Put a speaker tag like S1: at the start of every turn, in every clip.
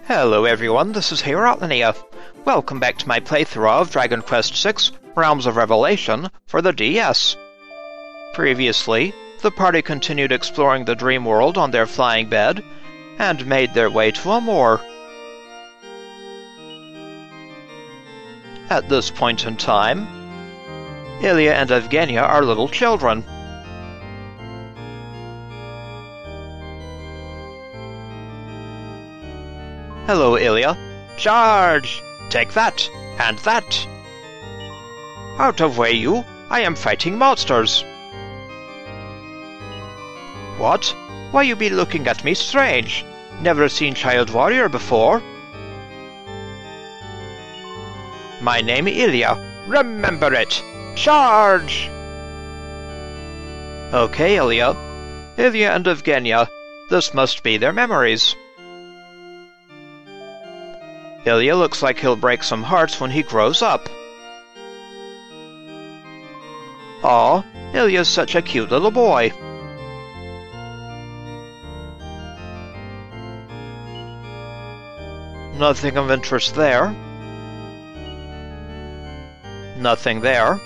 S1: Hello everyone, this is Ilya. Welcome back to my playthrough of Dragon Quest VI Realms of Revelation for the DS. Previously, the party continued exploring the dream world on their flying bed, and made their way to Amor. At this point in time, Ilya and Evgenya are little children. Hello, Ilya. Charge! Take that, and that! Out of way, you! I am fighting monsters! What? Why you be looking at me strange? Never seen child warrior before? My name Ilya. Remember it! Charge! Okay, Ilya. Ilya and Evgenya. This must be their memories. Ilya looks like he'll break some hearts when he grows up. Aw, Ilya's such a cute little boy. Nothing of interest there. Nothing there.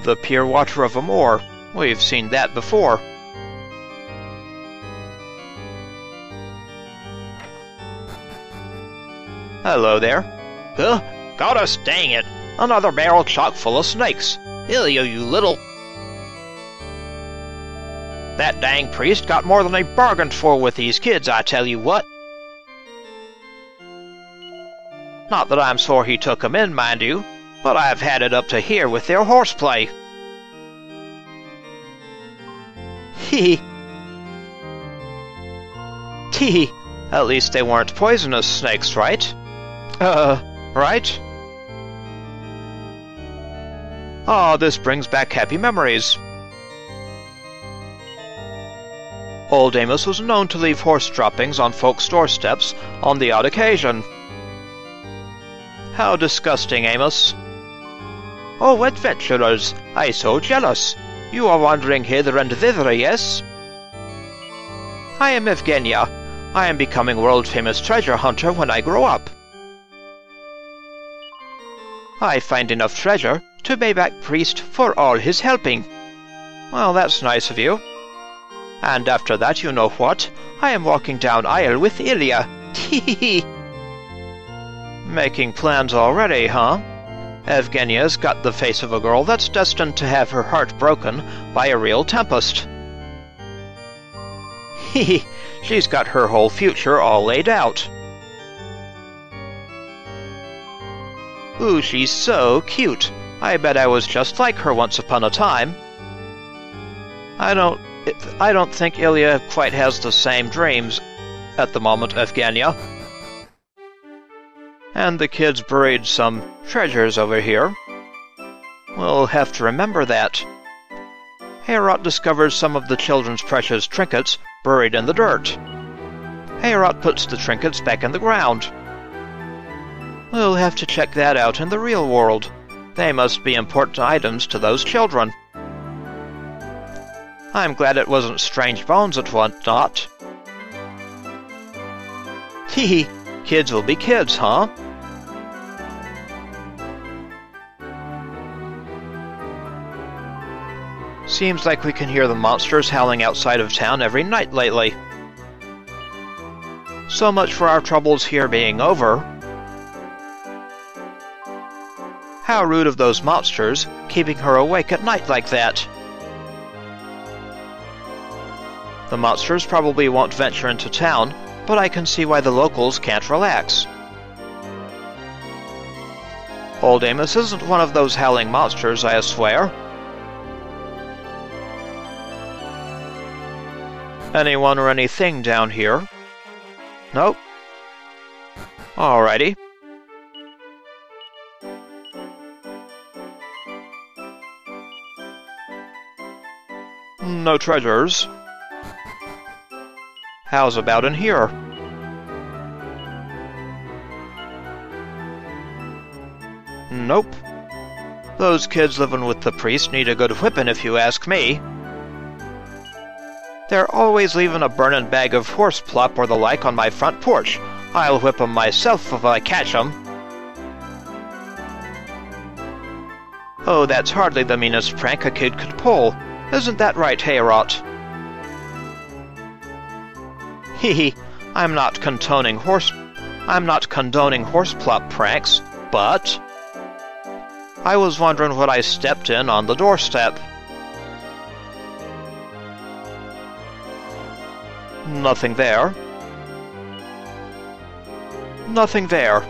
S1: The pure water of Amor. We've seen that before. Hello there. Huh? Got us, dang it! Another barrel chock full of snakes. Ilya, you little... That dang priest got more than he bargained for with these kids, I tell you what. Not that I'm sore he took 'em in, mind you, but I've had it up to here with their horseplay. Hee hee. At least they weren't poisonous snakes, right? Right? Oh, this brings back happy memories. Old Amos was known to leave horse droppings on folks' doorsteps on the odd occasion. How disgusting, Amos. Oh, adventurers, I so jealous. You are wandering hither and thither, yes? I am Evgenya. I am becoming world-famous treasure hunter when I grow up. I find enough treasure to pay back priest for all his helping. Well, that's nice of you. And after that, you know what? I am walking down aisle with Ilya. Tee-hee-hee. Making plans already, huh? Evgenya's got the face of a girl that's destined to have her heart broken by a real tempest. Hee-hee. She's got her whole future all laid out. Ooh, she's so cute. I bet I was just like her once upon a time. I don't think Ilya quite has the same dreams at the moment, Evgenya. And the kids buried some treasures over here. We'll have to remember that. Heorot discovers some of the children's precious trinkets buried in the dirt. Heorot puts the trinkets back in the ground. We'll have to check that out in the real world. They must be important items to those children. I'm glad it wasn't strange bones and whatnot. Hee hee, kids will be kids, huh? Seems like we can hear the monsters howling outside of town every night lately. So much for our troubles here being over. How rude of those monsters, keeping her awake at night like that. The monsters probably won't venture into town, but I can see why the locals can't relax. Old Amos isn't one of those howling monsters, I swear. Anyone or anything down here? Nope. Alrighty. No treasures. How's about in here? Nope. Those kids living with the priest need a good whipping if you ask me. They're always leaving a burnin' bag of horse plop or the like on my front porch. I'll whip 'em myself if I catch 'em. Oh, that's hardly the meanest prank a kid could pull. Isn't that right, Heorot? Hee, I'm not condoning horse plop pranks, but I was wondering what I stepped in on the doorstep. Nothing there. Nothing there.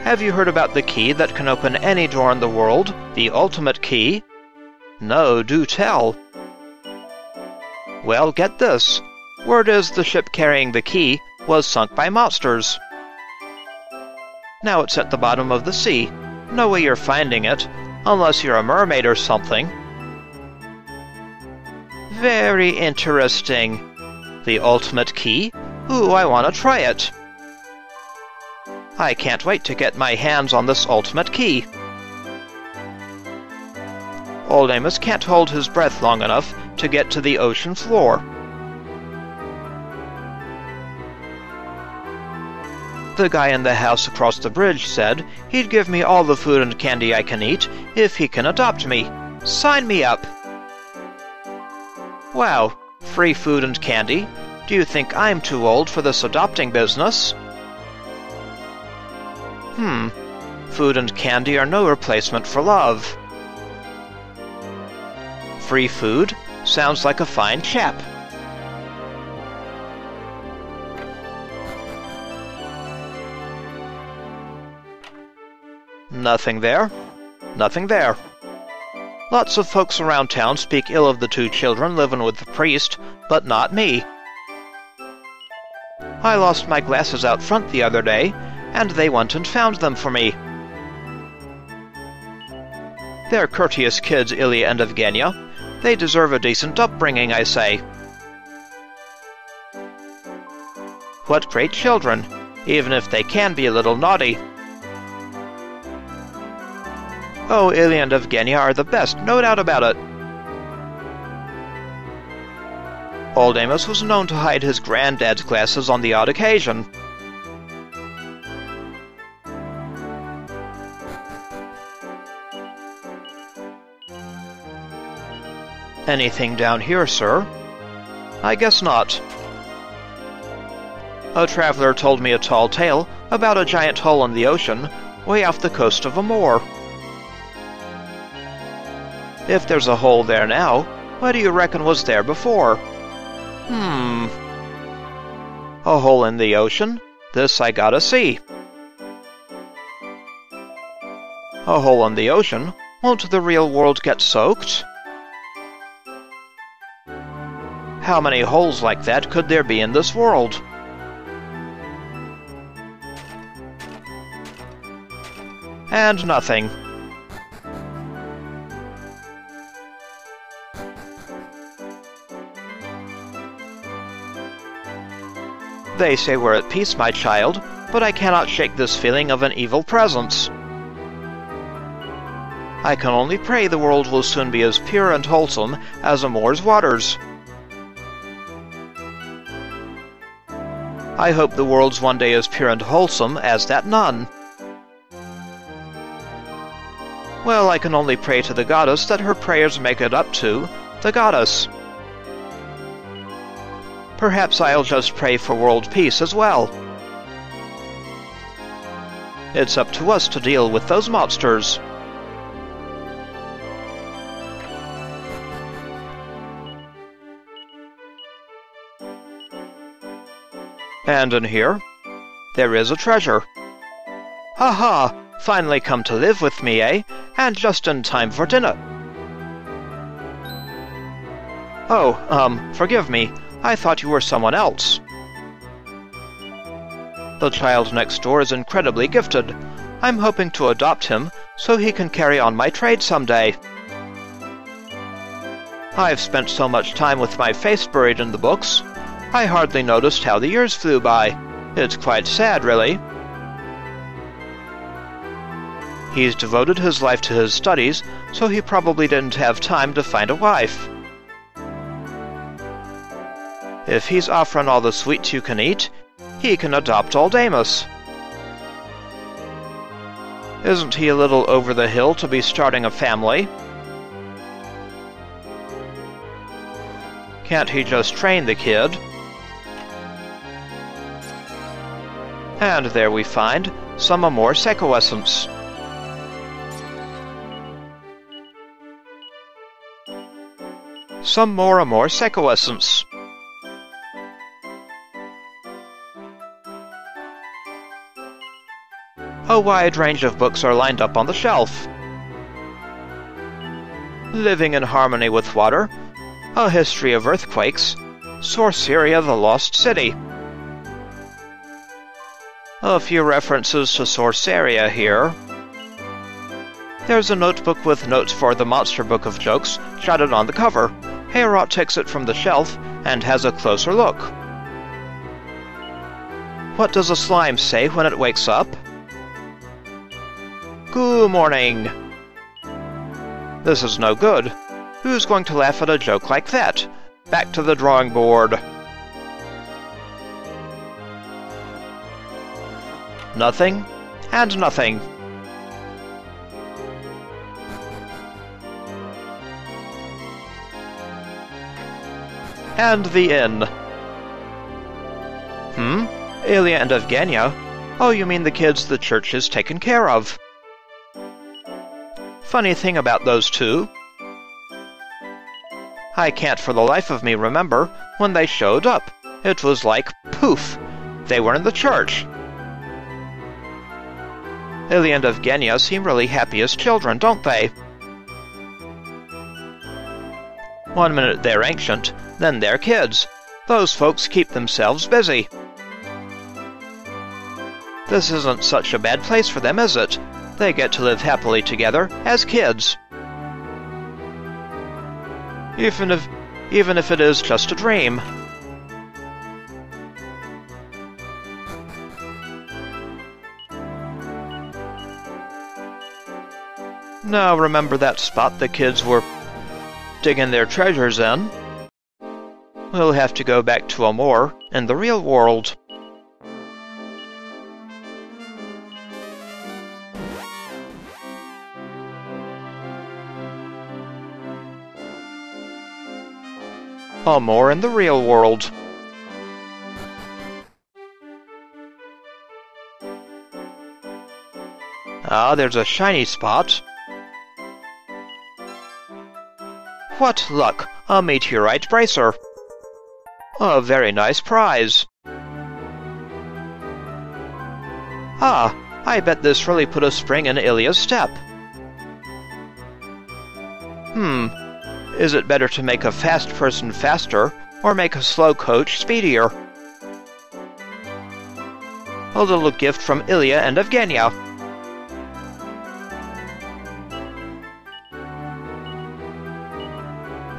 S1: Have you heard about the key that can open any door in the world? The ultimate key? No, do tell. Well, get this. Word is the ship carrying the key was sunk by monsters. Now it's at the bottom of the sea. No way you're finding it, unless you're a mermaid or something. Very interesting. The ultimate key? Ooh, I want to try it. I can't wait to get my hands on this ultimate key. Old Amos can't hold his breath long enough to get to the ocean floor. The guy in the house across the bridge said he'd give me all the food and candy I can eat if he can adopt me. Sign me up! Wow, free food and candy? Do you think I'm too old for this adopting business? Food and candy are no replacement for love. Free food? Sounds like a fine chap. Nothing there. Nothing there. Lots of folks around town speak ill of the two children living with the priest, but not me. I lost my glasses out front the other day, and they went and found them for me. They're courteous kids, Ilya and Evgenya. They deserve a decent upbringing, I say. What great children, even if they can be a little naughty. Oh, Ilya and Evgenya are the best, no doubt about it. Old Amos was known to hide his granddad's glasses on the odd occasion. Anything down here, sir? I guess not. A traveler told me a tall tale about a giant hole in the ocean way off the coast of Amor. If there's a hole there now, what do you reckon was there before? A hole in the ocean? This I gotta see. A hole in the ocean? Won't the real world get soaked? How many holes like that could there be in this world? And nothing. They say we're at peace, my child, but I cannot shake this feeling of an evil presence. I can only pray the world will soon be as pure and wholesome as Amor's waters. I hope the world's one day as pure and wholesome as that nun. Well, I can only pray to the goddess that her prayers make it up to the goddess. Perhaps I'll just pray for world peace as well. It's up to us to deal with those monsters. And in here, there is a treasure. Ha ha! Finally come to live with me, eh? And just in time for dinner. Oh, forgive me. I thought you were someone else. The child next door is incredibly gifted. I'm hoping to adopt him so he can carry on my trade someday. I've spent so much time with my face buried in the books, I hardly noticed how the years flew by. It's quite sad, really. He's devoted his life to his studies, so he probably didn't have time to find a wife. If he's offering all the sweets you can eat, he can adopt old Amos. Isn't he a little over the hill to be starting a family? Can't he just train the kid? And there we find some Amor Seco Essence. Some more Amor Seco Essence. A wide range of books are lined up on the shelf. Living in Harmony with Water, A History of Earthquakes, Sorceria the Lost City. A few references to Sorceria here. There's a notebook with notes for the Monster Book of Jokes jotted on the cover. Heorot takes it from the shelf and has a closer look. What does a slime say when it wakes up? Good morning. This is no good. Who's going to laugh at a joke like that? Back to the drawing board. Nothing, and nothing. And the inn. Ilya and Evgenya? Oh, you mean the kids the church is taken care of. Funny thing about those two, I can't for the life of me remember when they showed up. It was like, poof, they were in the church. Ilya and Evgenya seem really happy as children, don't they? 1 minute they're ancient, then they're kids. Those folks keep themselves busy. This isn't such a bad place for them, is it? They get to live happily together as kids. Even if it is just a dream. Now remember that spot the kids were digging their treasures in? We'll have to go back to Amor in the real world. Amor in the real world. Ah, there's a shiny spot. What luck! A Meteorite Bracer. A very nice prize. Ah, I bet this really put a spring in Ilya's step. Is it better to make a fast person faster, or make a slow coach speedier? A little gift from Ilya and Evgenya.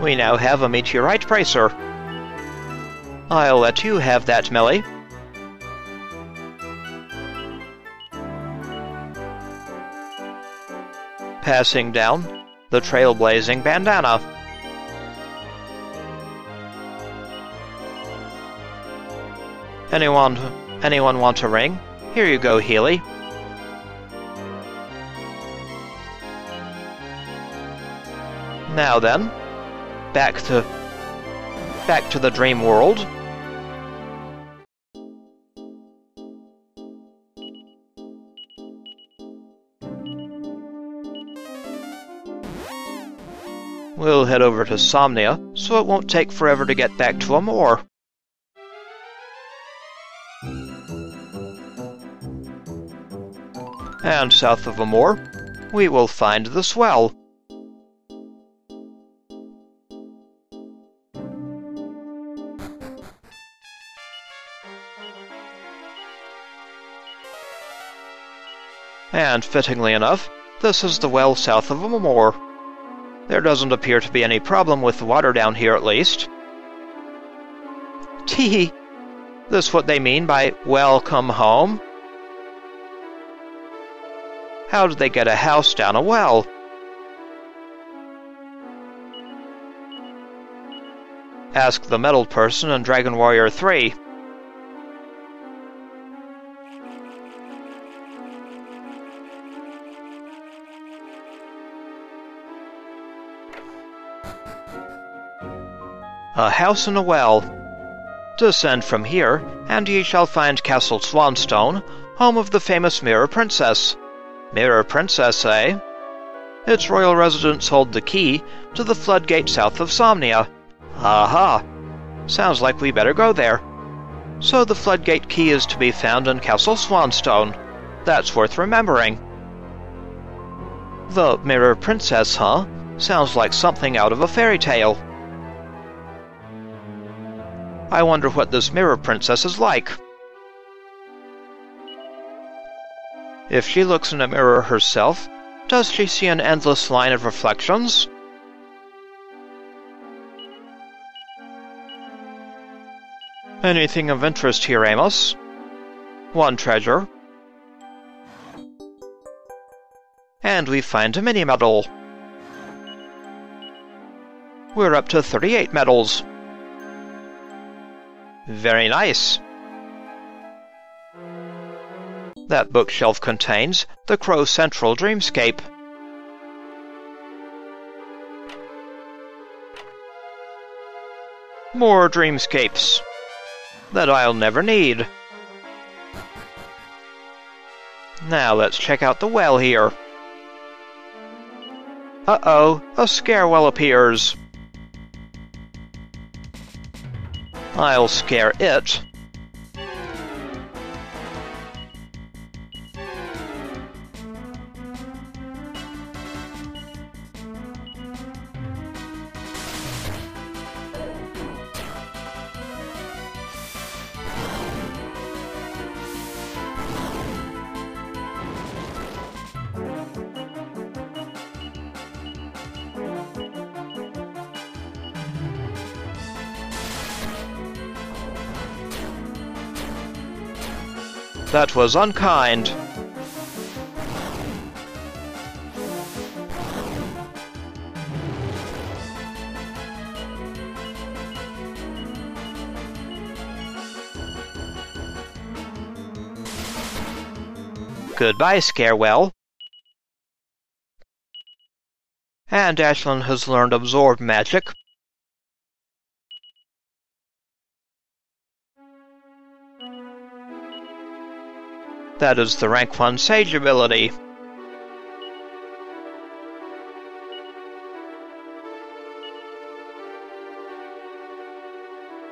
S1: We now have a Meteorite Bracer. I'll let you have that, Millie. Passing down the trailblazing bandana. Anyone want a ring? Here you go, Healy. Now then, back to the dream world. We'll head over to Somnia, so it won't take forever to get back to Amor. And south of Amor, we will find the Swell. And fittingly enough, this is the well south of Amor. There doesn't appear to be any problem with the water down here, at least. Tee! This what they mean by welcome home? How did they get a house down a well? Ask the metal person in Dragon Warrior 3. A house in a well. Descend from here, and ye shall find Castle Swanstone, home of the famous Mirror Princess. Mirror Princess, eh? Its royal residents hold the key to the floodgate south of Somnia. Aha! Sounds like we better go there. So the floodgate key is to be found in Castle Swanstone. That's worth remembering. The Mirror Princess, huh? Sounds like something out of a fairy tale. I wonder what this Mirror Princess is like. If she looks in a mirror herself, does she see an endless line of reflections? Anything of interest here, Amos? One treasure. And we find a mini-medal. We're up to 38 medals. Very nice. That bookshelf contains the Crow Central Dreamscape. More dreamscapes that I'll never need. Now let's check out the well here. Uh-oh, a scarewell appears. I'll scare it. That was unkind. Goodbye, Scarewell. And Ashlyn has learned Absorb Magic. That is the rank 1 Sage ability.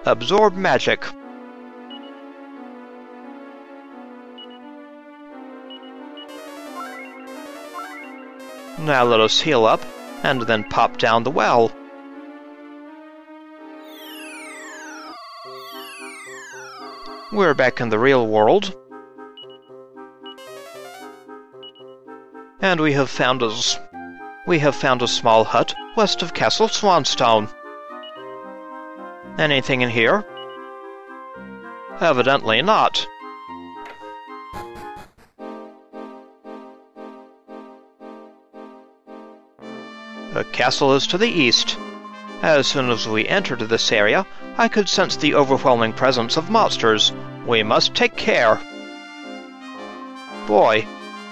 S1: Absorb Magic. Now let us heal up, and then pop down the well. We're back in the real world. And we have found a small hut west of Castle Swanstone. Anything in here? Evidently not. The castle is to the east. As soon as we entered this area, I could sense the overwhelming presence of monsters. We must take care. Boy,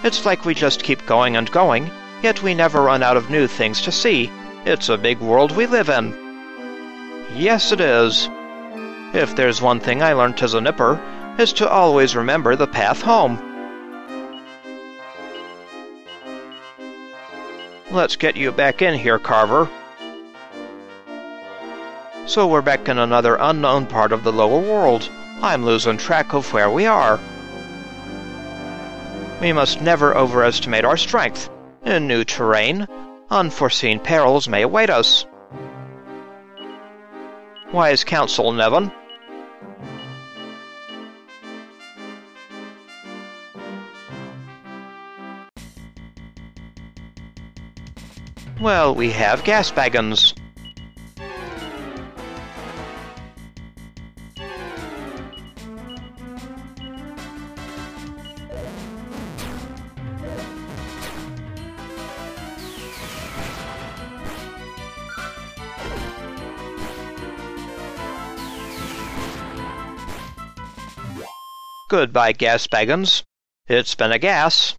S1: it's like we just keep going and going, yet we never run out of new things to see. It's a big world we live in. Yes, it is. If there's one thing I learned as a nipper, is to always remember the path home. Let's get you back in here, Carver. So we're back in another unknown part of the lower world. I'm losing track of where we are. We must never overestimate our strength. In new terrain, unforeseen perils may await us. Wise counsel, Nevin. Well, we have gas wagons. Goodbye, gas baggins. It's been a gas.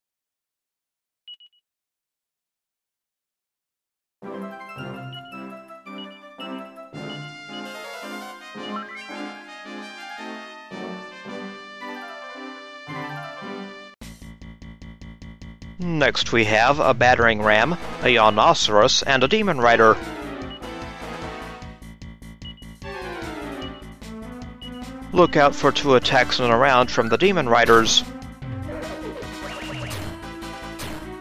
S1: Next we have a battering ram, a rhinoceros, and a demon rider. Look out for 2 attacks in a round from the demon riders.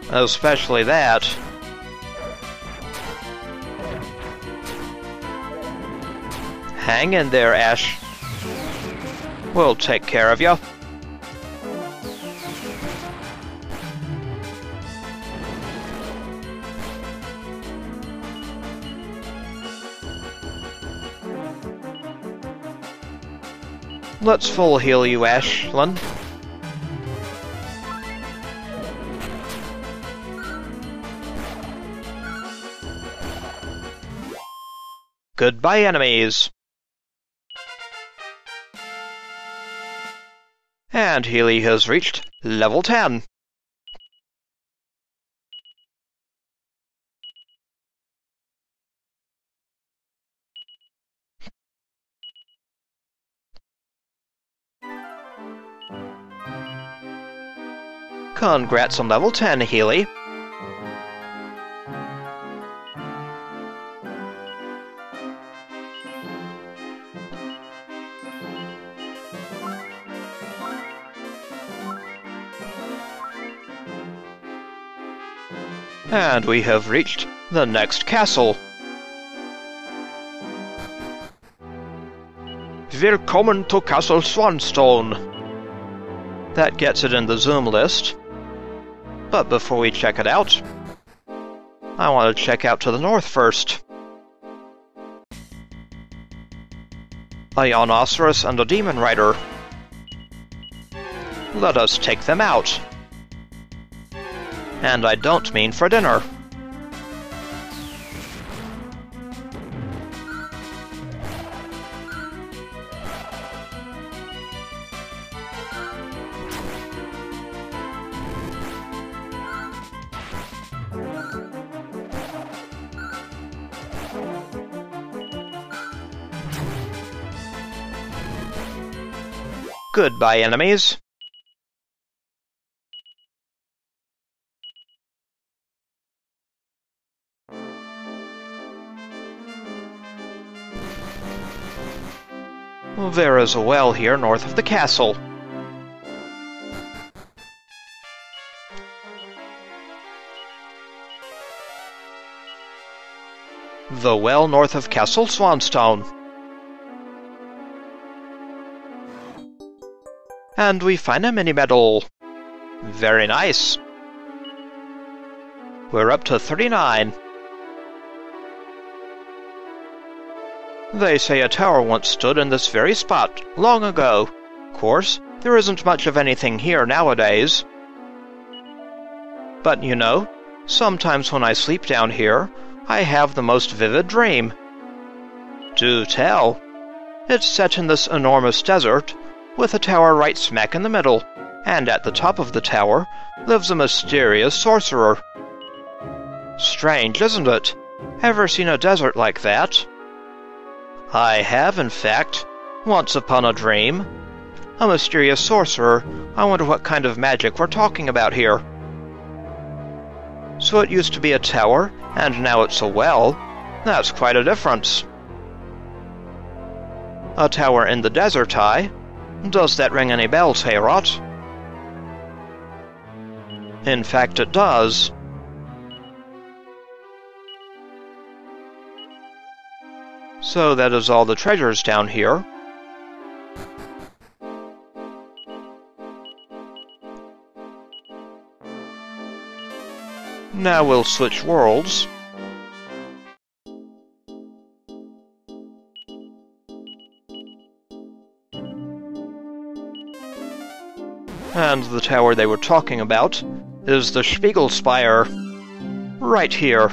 S1: Especially that. Hang in there, Ash. We'll take care of you. Let's full heal you, Ashlyn. Goodbye, enemies. And Healy has reached level 10. Congrats on level 10, Healy. And we have reached the next castle. Willkommen to Castle Swanstone. That gets it in the Zoom list. But before we check it out, I want to check out to the north first. A rhinoceros and a demon rider. Let us take them out. And I don't mean for dinner. Goodbye, enemies. There is a well here north of the castle. The well north of Castle Swanstone. And we find a mini-medal. Very nice. We're up to 39. They say a tower once stood in this very spot, long ago. Of course, there isn't much of anything here nowadays. But you know, sometimes when I sleep down here, I have the most vivid dream. Do tell. It's set in this enormous desert, with a tower right smack in the middle, and at the top of the tower lives a mysterious sorcerer. Strange, isn't it? Ever seen a desert like that? I have, in fact, once upon a dream. A mysterious sorcerer. I wonder what kind of magic we're talking about here. So it used to be a tower, and now it's a well. That's quite a difference. A tower in the desert, Does that ring any bells, Heorot? In fact, it does. So that is all the treasures down here. Now we'll switch worlds. And the tower they were talking about is the Spiegel Spire, right here.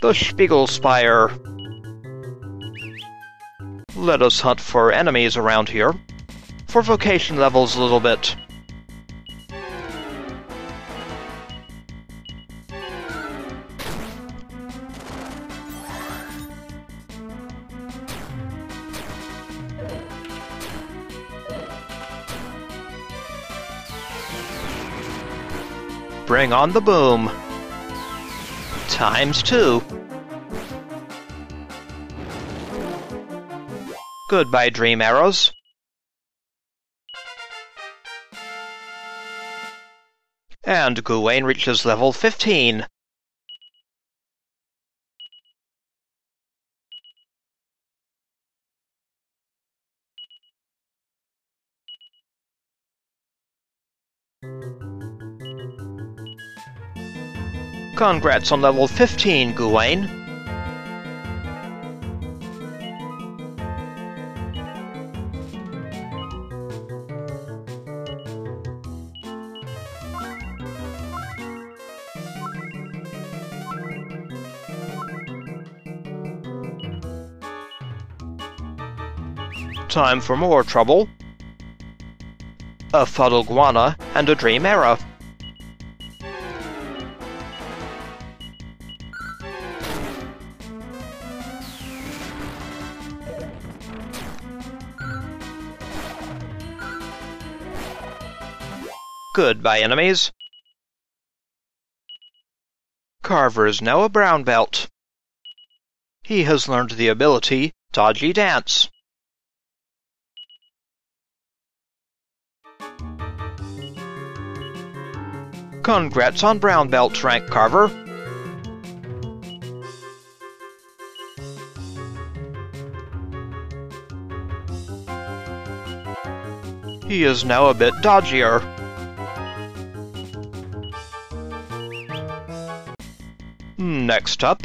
S1: The Spiegel Spire. Let us hunt for enemies around here. For vocation levels a little bit. Bring on the boom. ×2. Goodbye, dream arrows. And Gawain reaches level 15. Congrats on level 15, Gawain. Time for more trouble. A fuddle guana and a dream arrow. Goodbye, enemies. Carver is now a brown belt. He has learned the ability Dodgy Dance. Congrats on brown belt rank, Carver. He is now a bit dodgier. Next up,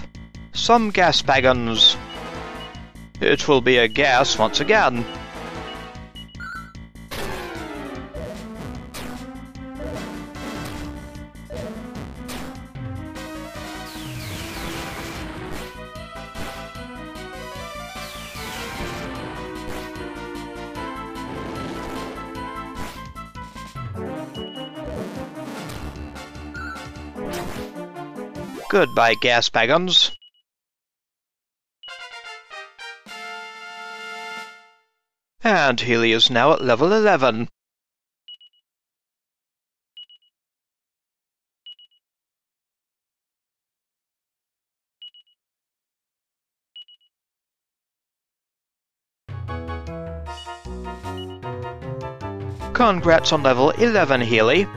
S1: some gas wagons. It will be a gas once again. Goodbye, gas wagons. And Healy is now at level 11. Congrats on level 11, Healy.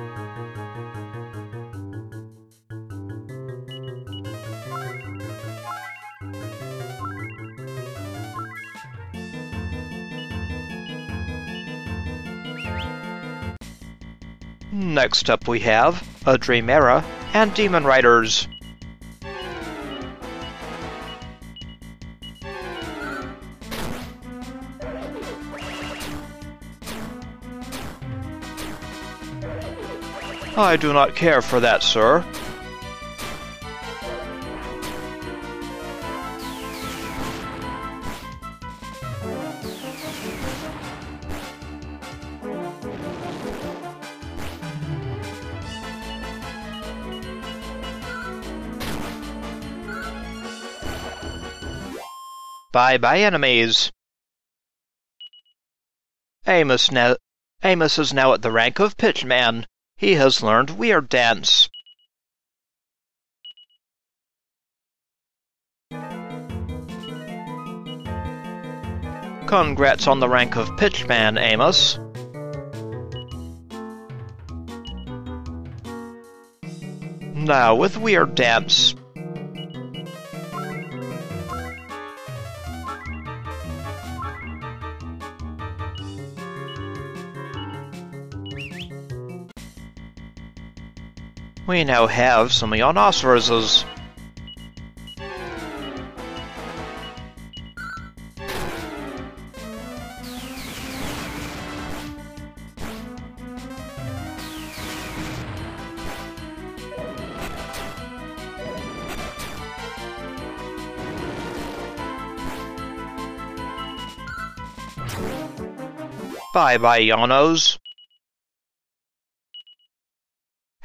S1: Next up we have a Dream Era and Demon Riders. I do not care for that, sir. Bye-bye, enemies. Amos is now at the rank of Pitchman. He has learned Weird Dance. Congrats on the rank of Pitchman, Amos. Now with Weird Dance. We now have some Ionosauruses. Bye-bye, Yonos.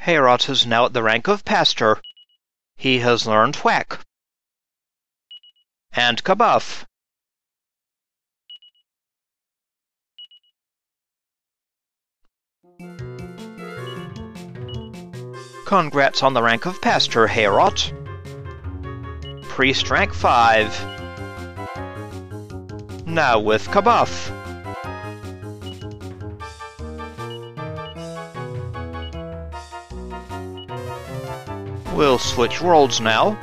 S1: Heorot is now at the rank of Pastor. He has learned Whack and Kabuff. Congrats on the rank of Pastor, Heorot. Priest rank 5. Now with Kabuff. We'll switch worlds now.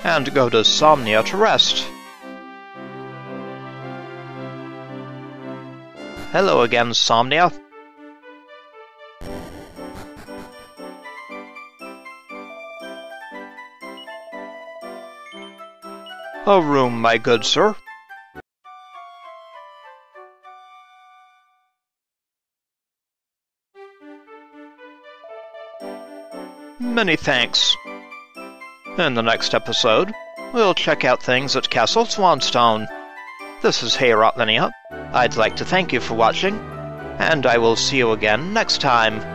S1: And go to Somnia to rest. Hello again, Somnia. A room, my good sir. Many thanks. In the next episode, we'll check out things at Castle Swanstone. This is Heorot. I'd like to thank you for watching, and I will see you again next time.